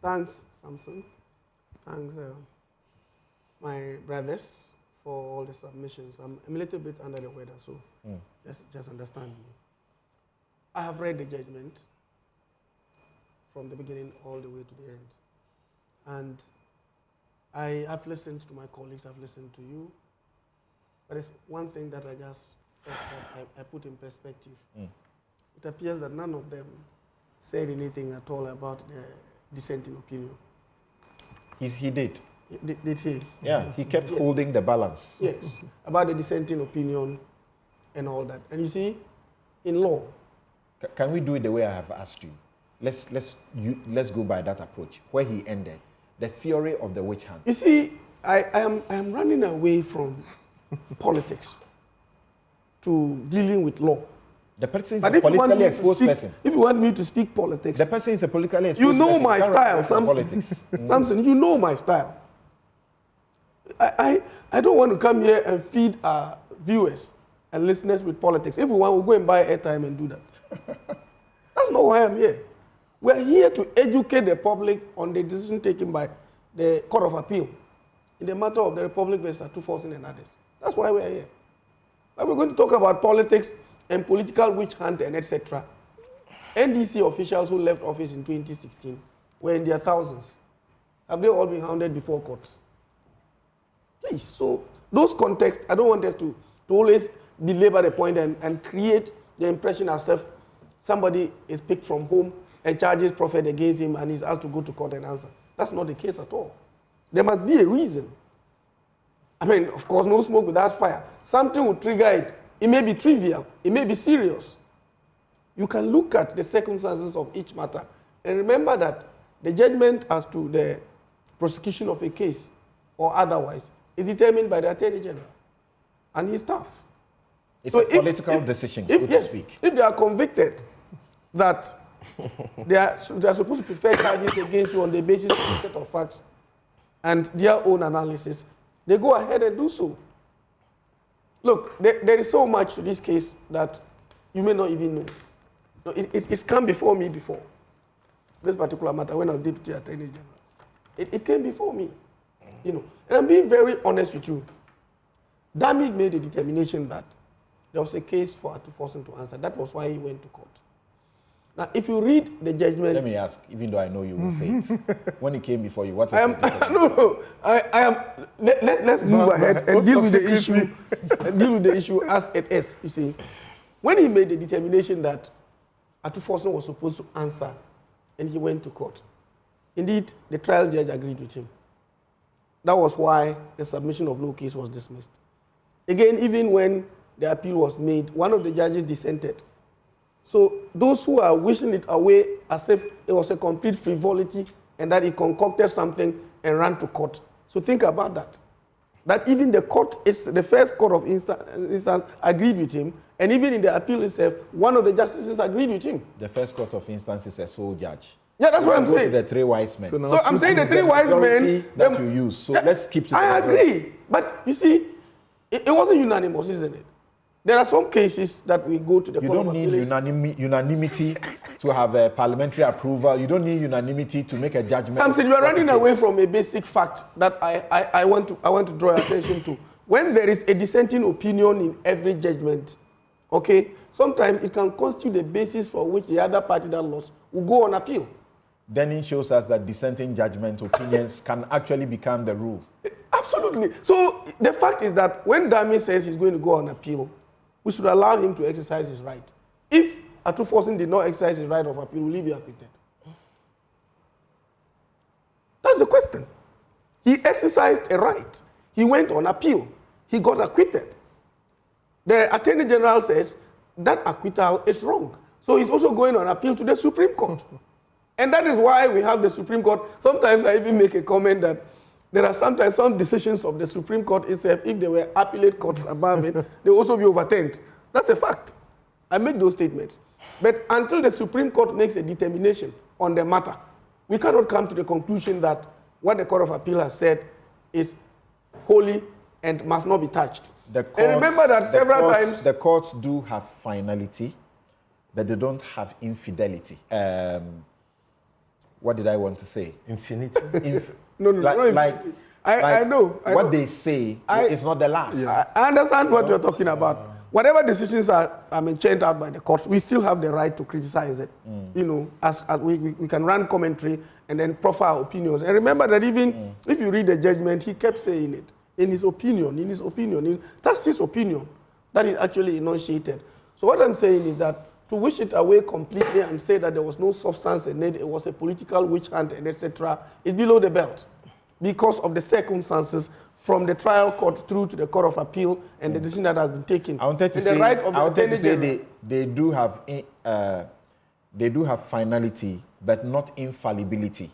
Thanks, Samson. Thanks, my brothers, for all the submissions. I'm a little bit under the weather, so just understand me. I have read the judgment from the beginning all the way to the end. And I have listened to my colleagues, I've listened to you. But it's one thing that I just felt that I put in perspective. It appears that none of them said anything at all about the dissenting opinion. He did. Did he? Yeah, he kept holding the balance. Yes, about the dissenting opinion and all that. And you see, in law... Can we do it the way I have asked you? Let's go by that approach, where he ended. The theory of the witch hunt. You see, I am running away from politics to dealing with law. The person is a politically exposed person. If you want me to speak politics... The person is a politically exposed person. You know person. My style, Samson. Samson, you know my style. I don't want to come here and feed our viewers and listeners with politics. If we want, we'll go and buy airtime and do that. That's not why I'm here. We're here to educate the public on the decision taken by the Court of Appeal in the matter of the Republic versus Accusations and others. That's why we're here. But we're going to talk about politics and political witch hunt and etc. NDC officials who left office in 2016 were in their thousands. Have they all been hounded before courts? Please, so those contexts, I don't want us to always belabor the point and create the impression as if somebody is picked from home and charges proffered against him and he's asked to go to court and answer. That's not the case at all. There must be a reason. I mean, of course, no smoke without fire. Something will trigger it. It may be trivial. It may be serious. You can look at the circumstances of each matter and remember that the judgment as to the prosecution of a case or otherwise is determined by the Attorney General and his staff. It's a political decision, so to speak. If they are convicted that they are supposed to prefer charges against you on the basis of a set of facts and their own analysis, they go ahead and do so. Look, there is so much to this case that you may not even know. No, it's come before me before. This particular matter, when I was Deputy Attorney General. It came before me. You know, and I'm being very honest with you. Damig made a determination that there was a case for Accusations to answer. That was why he went to court. Now, if you read the judgment... Let me ask, even though I know you will say it. When he came before you, what was Let's move ahead and deal with the issue. Deal with the issue as it is, you see. When he made the determination that Accusations was supposed to answer and he went to court, indeed, the trial judge agreed with him. That was why the submission of no case was dismissed. Again, even when the appeal was made, one of the judges dissented. So those who are wishing it away as if it was a complete frivolity and that he concocted something and ran to court. So think about that. That even the court, the first court of instance agreed with him, and even in the appeal itself, one of the justices agreed with him. The first court of instance is a sole judge. Yeah, that's what I'm saying. To the three wise men. So I'm saying the three wise men that you use. So let's keep to I agree. But you see, it wasn't unanimous, isn't it? There are some cases that we go to the court of appeal. You don't need unanimity to have a parliamentary approval. You don't need unanimity to make a judgment. Samson, you are running away from a basic fact that I want to draw attention to. When there is a dissenting opinion in every judgment, okay, sometimes it can constitute the basis for which the other party that lost will go on appeal. Then it shows us that dissenting judgment opinions can actually become the rule. Absolutely. So the fact is that when Dami says he's going to go on appeal, we should allow him to exercise his right. If Accusations did not exercise his right of appeal, will he be acquitted? That's the question. He exercised a right. He went on appeal. He got acquitted. The Attorney General says that acquittal is wrong. So he's also going on appeal to the Supreme Court. And that is why we have the Supreme Court. Sometimes I even make a comment that there are sometimes some decisions of the Supreme Court itself, if there were appellate courts above it, they will also be overturned. That's a fact. I make those statements. But until the Supreme Court makes a determination on the matter, we cannot come to the conclusion that what the Court of Appeal has said is holy and must not be touched. And remember that several times... The courts do have finality, but they don't have infidelity. what did I want to say? Infinity. No, I know. What they say is not the last. Yes. I understand what you're talking about. Whatever decisions are churned out by the courts, we still have the right to criticize it. You know, as we can run commentary and then proffer our opinions. And remember that even if you read the judgment, he kept saying it. In his opinion, that's his opinion that is actually enunciated. So what I'm saying is that to wish it away completely and say that there was no substance in it, it was a political witch hunt, and etc., is below the belt because of the circumstances from the trial court through to the Court of Appeal and the decision that has been taken. I wanted to say, they do have finality, but not infallibility.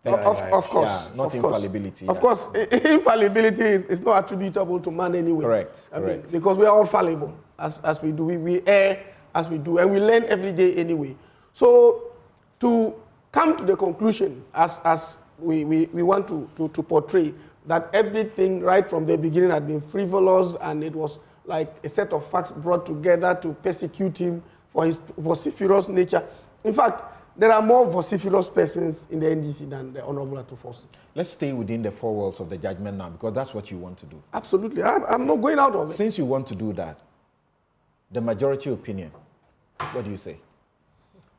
Of course. Yeah, not infallibility. Of course, infallibility is not attributable to man anyway. Correct. I mean, because we are all fallible as we do. We err as we do, and we learn every day anyway. So to come to the conclusion, as we want to portray, that everything right from the beginning had been frivolous and it was like a set of facts brought together to persecute him for his vociferous nature. In fact, there are more vociferous persons in the NDC than the Honorable Ato Forson. Let's stay within the four walls of the judgment now, because that's what you want to do. Absolutely. I'm not going out of it. Since you want to do that, the majority opinion, what do you say?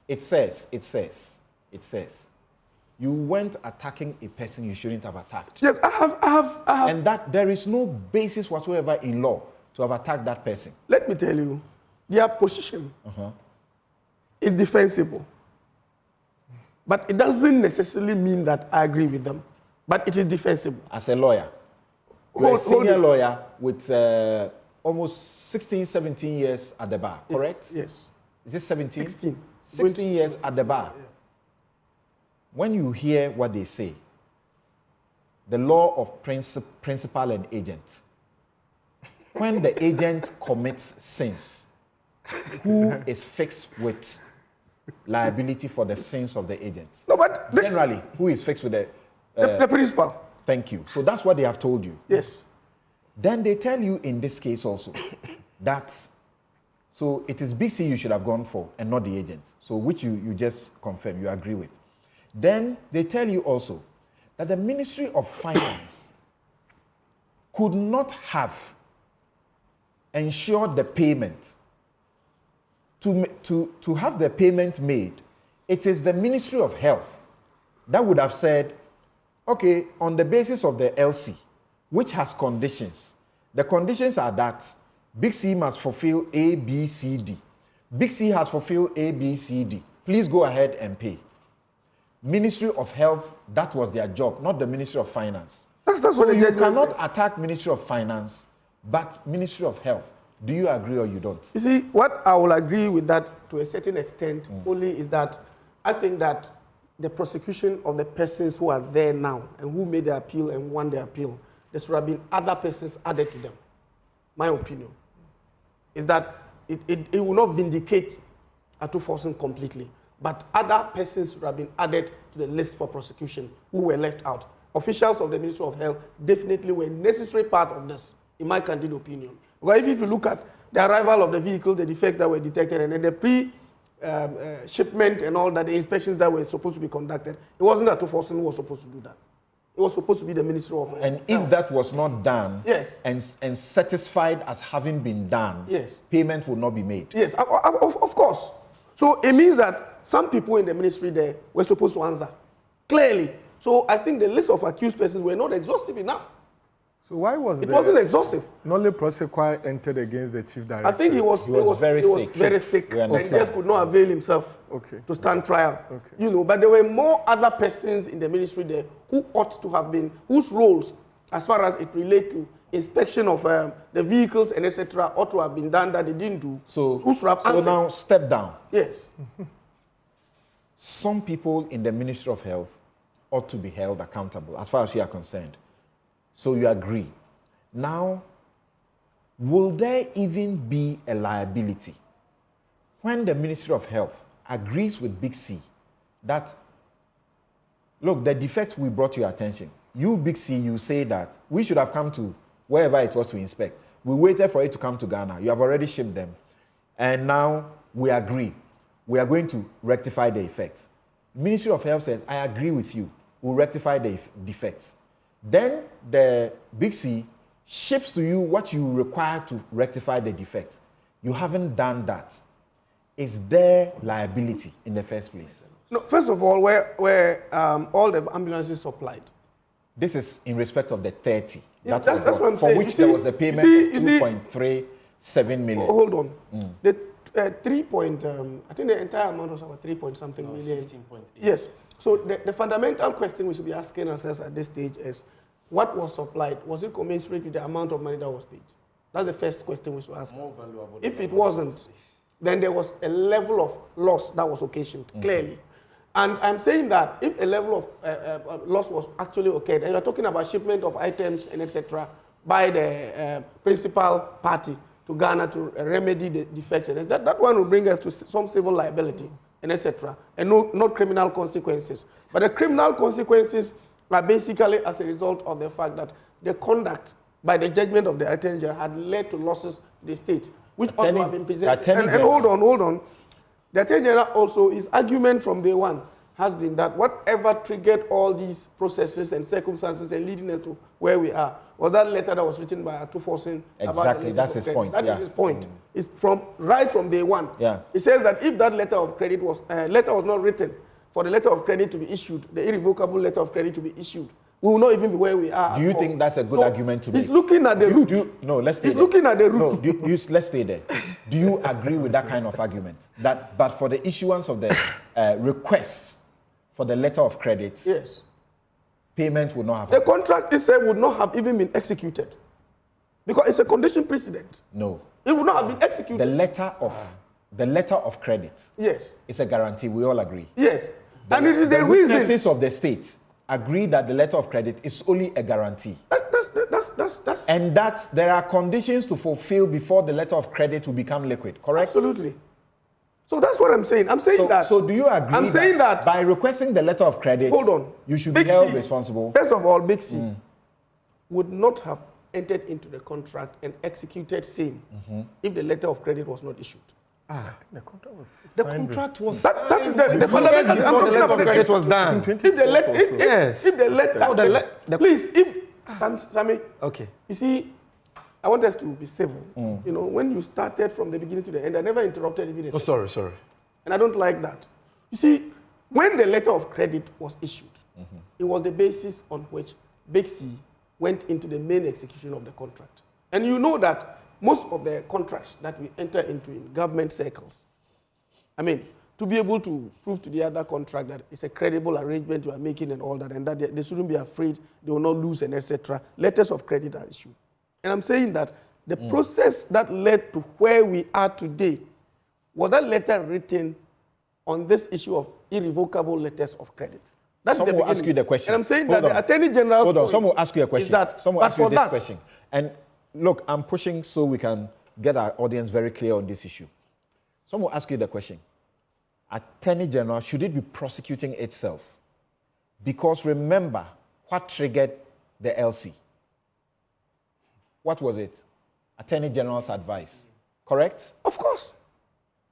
It says, you went attacking a person you shouldn't have attacked. Yes, I have. And that there is no basis whatsoever in law to have attacked that person. Let me tell you, their position is defensible. But it doesn't necessarily mean that I agree with them. But it is defensible. As a lawyer, you're a senior lawyer with almost 16, 17 years at the bar, correct? Yes. Is it 17? 16. 16 years at the bar. Yeah. When you hear what they say, the law of principal and agent, when the agent commits sins, who is fixed with liability for the sins of the agent? No, but generally, who is fixed with the principal? Thank you. So that's what they have told you. Yes. Then they tell you in this case also that, so it is BC you should have gone for and not the agent. So which you just confirm, you agree with. Then they tell you also that the Ministry of Finance could not have ensured the payment. To have the payment made, it is the Ministry of Health that would have said, okay, on the basis of the LC, which has conditions, the conditions are that Big C must fulfill A, B, C, D. Big C has fulfilled A, B, C, D. Please go ahead and pay. Ministry of Health, that was their job, not the Ministry of Finance. That's so what you cannot attack Ministry of Finance, but Ministry of Health. Do you agree or you don't? You see, what I will agree with that to a certain extent only is that I think that the prosecution of the persons who are there now and who made the appeal and won the appeal, there should have been other persons added to them. My opinion is that it will not vindicate Ato Forson completely, but other persons should have been added to the list for prosecution who were left out. Officials of the Ministry of Health definitely were a necessary part of this, in my candid opinion. Because if you look at the arrival of the vehicle, the defects that were detected, and then the pre-shipment and all that, the inspections that were supposed to be conducted, it wasn't Ato Forson who was supposed to do that. It was supposed to be the Ministry of Health. And if that was not done, yes, and certified as having been done, yes, payment would not be made. Yes, of course. So it means that some people in the ministry there were supposed to answer clearly. So I think the list of accused persons were not exhaustive enough. So why was it wasn't exhaustive? Nolly Prosecutor entered against the chief director. I think he was very sick and just could not avail himself to stand trial. Okay. You know, but there were more other persons in the ministry there who ought to have been, whose roles, as far as it relates to inspection of the vehicles and etc., ought to have been done that they didn't do. So now step down. Yes. Some people in the Ministry of Health ought to be held accountable, as far as you are concerned. So you agree. Now, will there even be a liability when the Ministry of Health agrees with Big C that, look, the defects we brought to your attention, you, Big C, you say that we should have come to wherever it was to inspect. We waited for it to come to Ghana. You have already shipped them. And now we agree. We are going to rectify the effects. Ministry of Health says, I agree with you. We'll rectify the defects. Then the Big C ships to you what you require to rectify the defect. You haven't done that. Is there liability in the first place? No, first of all, where all the ambulances supplied. This is in respect of the 30. Yeah, that's what I'm for saying. which there was a payment of 2.37 million. Hold on. The 3 point, I think the entire amount was about 3 point something million. 15.8. Yes. So the fundamental question we should be asking ourselves at this stage is, what was supplied? Was it commensurate with the amount of money that was paid? That's the first question we should ask. More valuable. If it wasn't, then there was a level of loss that was occasioned, clearly. And I'm saying that if a level of loss was actually occurred, and you're talking about shipment of items and etc. by the principal party to Ghana to remedy the defects, and that one will bring us to some civil liability and etc. and not criminal consequences. But the criminal consequences are basically as a result of the fact that the conduct by the judgment of the Attorney General had led to losses to the state, which ought to have been presented. And hold on. The Attorney General also, his argument from day one has been that whatever triggered all these processes and circumstances and leading us to where we are was that letter that was written by Ato Forsen. Exactly, that's his point. That is his point. It's right from day one. Yeah. He says that if that letter of credit was not written for the letter of credit to be issued, the irrevocable letter of credit to be issued, we will not even be where we are. Do you think that's a good argument to make? He's looking at the root. No, let's stay He's there. looking at the root. No, let's stay there. Do you agree with that kind of argument? That, but for the issuance of the request for the letter of credit, yes, payment would not have the happened? contract itself would not have even been executed because it's a condition precedent. No. It would not have been executed. The letter of credit. Yes. It's a guarantee. We all agree. Yes. And it is the reason. Witnesses of the state agree that the letter of credit is only a guarantee. That's and that there are conditions to fulfill before the letter of credit will become liquid, correct? Absolutely. So that's what I'm saying. I'm saying that. So do you agree I'm saying that by requesting the letter of credit, hold on, you should Big be held C, responsible? First of all, Big C would not have entered into the contract and executed same if the letter of credit was not issued. The contract was The contract was That is the fundamental. I'm talking about the credit was done. If the letter, please, Sammy. Okay. You see, I want us to be civil. You know, when you started from the beginning to the end, I never interrupted even a second. Sorry. And I don't like that. You see, when the letter of credit was issued, it was the basis on which Big C went into the main execution of the contract. And you know that most of the contracts that we enter into in government circles, I mean, to be able to prove to the other contract that it's a credible arrangement you are making and all that, and that they shouldn't be afraid they will not lose and etc., letters of credit are issued. And I'm saying that the process that led to where we are today was that letter written on this issue of irrevocable letters of credit. That's Someone the will ask you the question. And I'm saying that the Attorney General's Hold on, point someone will ask you a question. is that, someone will ask you this that, question. And look, I'm pushing so we can get our audience very clear on this issue. Someone will ask you the question. Attorney General, should it be prosecuting itself? Because remember, what triggered the LC? What was it? Attorney General's advice, correct? Of course.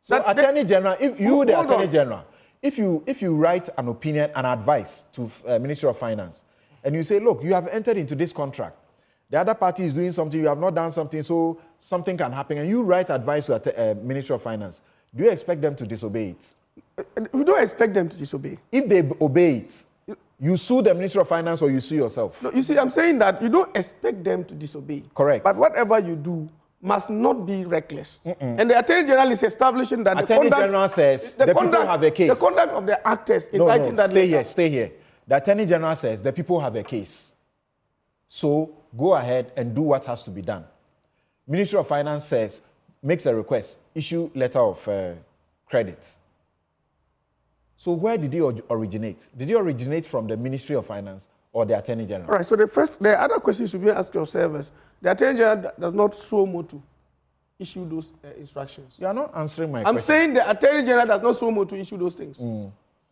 So Attorney General, if you, the hold Attorney on. General, if you write an opinion, an advice to Ministry of Finance, and you say, look, you have entered into this contract, the other party is doing something, you have not done something, so something can happen, and you write advice to Ministry of Finance, do you expect them to disobey it? We don't expect them to disobey. If they obey it, you sue the Ministry of Finance or you sue yourself? No, you see, I'm saying that you don't expect them to disobey. Correct. But whatever you do must not be reckless. And the Attorney General is establishing that Attorney General says the people have a case. The conduct of the actors in writing that letter. Stay here. The Attorney General says the people have a case. So go ahead and do what has to be done. Ministry of Finance says, makes a request, issue letter of credit. So where did it originate? Did it originate from the Ministry of Finance or the Attorney General? All right, so the other question you should be asked yourself is, the Attorney General does not so motu issue those instructions. You are not answering my question. I'm saying the Attorney General does not so motu issue those things.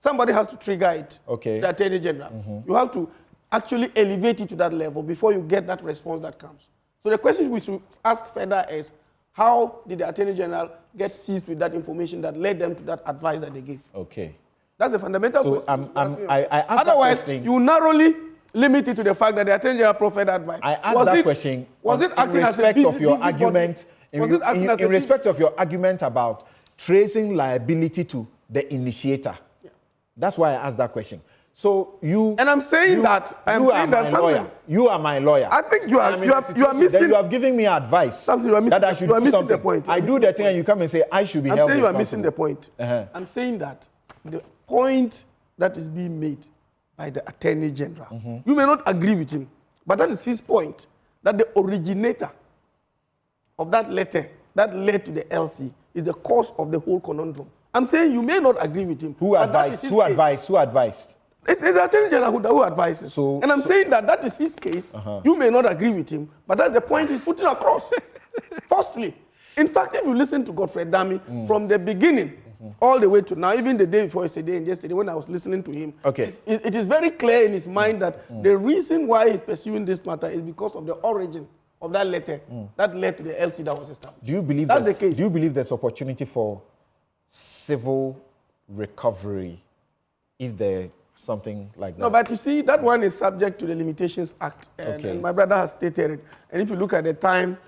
Somebody has to trigger it. Okay. The Attorney General. You have to actually elevate it to that level before you get that response that comes. So the question we should ask further is, how did the Attorney General get seized with that information that led them to that advice that they gave? Okay. That's a fundamental So question. I asked Otherwise, that question. you narrowly limit it to the fact that the Attorney General proffered advice. I asked that question. Was it acting in as a respect busy, of your busy argument? body? Was it acting as a In respect of your argument about tracing liability to the initiator? Yeah. That's why I asked that question. So you and I'm saying that you are my lawyer. You are my lawyer. I think you are missing. Then you have given me advice you are missing, that I should do something. The point. I do the thing, and you come and say I should be held responsible. I'm saying you are missing the point. I'm saying that the point that is being made by the Attorney General, you may not agree with him, but that is his point. That the originator of that letter that led to the LC is the cause of the whole conundrum. I'm saying you may not agree with him. Who advised? Who advised? Who advised? It's the Attorney General who advises. And I'm saying that is his case. You may not agree with him, but that's the point he's putting across. Firstly, in fact, if you listen to Godfrey Dami from the beginning all the way to now, even the day before yesterday and yesterday when I was listening to him, it is very clear in his mind that the reason why he's pursuing this matter is because of the origin of that letter that led to the LC that was established. Do you believe that's the case? Do you believe there's opportunity for civil recovery if there's something like that? No, but you see, that one is subject to the Limitations Act. And my brother has stated it. And if you look at the time,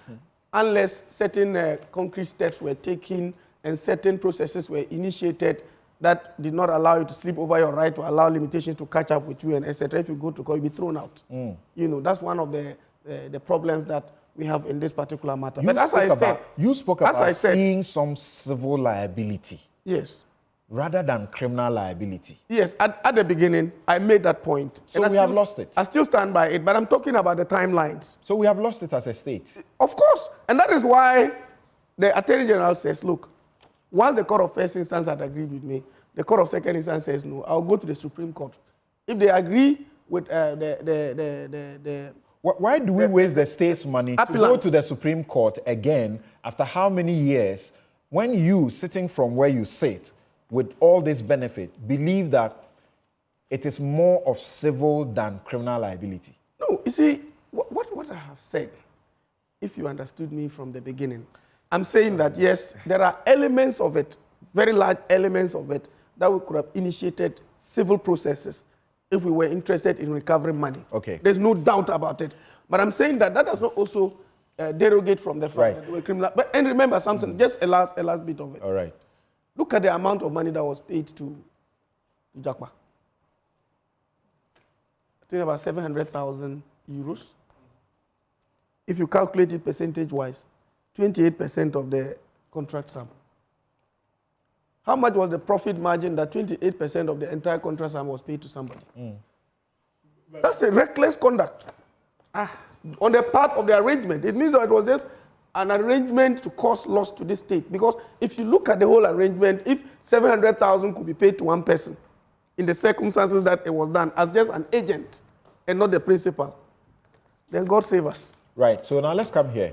unless certain concrete steps were taken and certain processes were initiated that did not allow you to sleep over your right to allow limitations to catch up with you and etc. If you go to court, you'll be thrown out. You know, that's one of the problems that we have in this particular matter. But as I said, you spoke about seeing some civil liability. Yes. Rather than criminal liability. Yes, at the beginning, I made that point. So we have lost it. I still stand by it, but I'm talking about the timelines. So we have lost it as a state. Of course. And that is why the Attorney General says, look, once the Court of First Instance had agreed with me, the Court of Second Instance says no, I'll go to the Supreme Court. If they agree with why do we waste the state's money to go to the Supreme Court again after how many years when you, sitting from where you sit, with all this benefit, believe that it is more of civil than criminal liability? No, you see, what I have said, if you understood me from the beginning, I'm saying that, yes, there are elements of it, very large elements of it, that we could have initiated civil processes if we were interested in recovering money. Okay. There's no doubt about it. But I'm saying that does not also derogate from the fact that we're criminal. And remember, Samson, just a last bit of it. All right. Look at the amount of money that was paid to Jakpa. I think about 700,000 euros. If you calculate it percentage-wise, 28% of the contract sum. How much was the profit margin that 28% of the entire contract sum was paid to somebody? That's a reckless conduct on the part of the arrangement. It means that it was just an arrangement to cause loss to this state. Because if you look at the whole arrangement, if 700,000 could be paid to one person in the circumstances that it was done as just an agent and not the principal, then God save us. Right. So now let's come here.